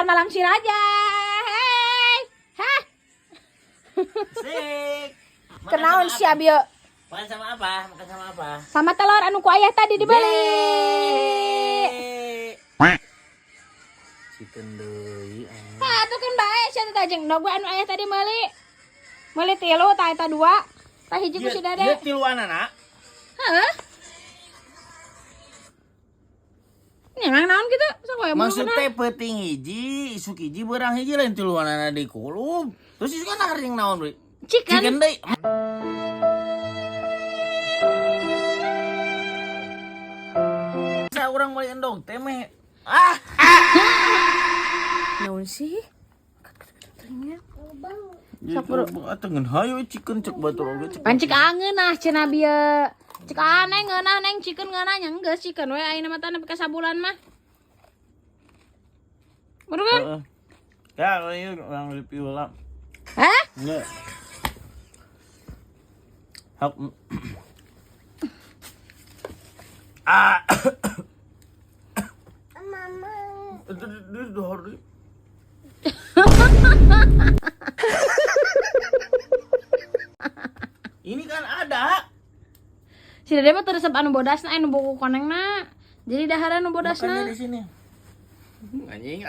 makan malam si Raja. Hei. Hah. Sik. Kenaon si Abio? Makan sama apa? Makan sama apa? Sama telur anu ku ayah tadi dibeli. Chicken deui. Ah, tuh kan bae sia teh jeung anu ayah tadi meuli. Meuli 3 tah eta 2. Tah hiji ku si Dede. Ieu tiluanana. Heeh. Nyamang naon kitu? Sok we Maksud teh peuting hiji, isuk hiji, beurang hiji lain tiluanana di kulub. Terus ieu kan haring naon deui? Chicken deui. Sa urang beli endog teh meh. Naon sih? Sok bro, atengeun hayu chicken cek batur oge cek. Pancik angeun nah cenah bieu. Cek aneh ngeunah neng chicken ngeunah nya geus chicken we ayeuna mah teh nepi ka sabulan mah. Bener kan? Ya, ieu orang review lah. Hah? Enggak. Hak. Mama. Itu hari. Ini kan ada. Si Dede mah teresep anu bodasna anu buku konengna. Jadi dahara anu bodasna. Makannya di sini. Anjing.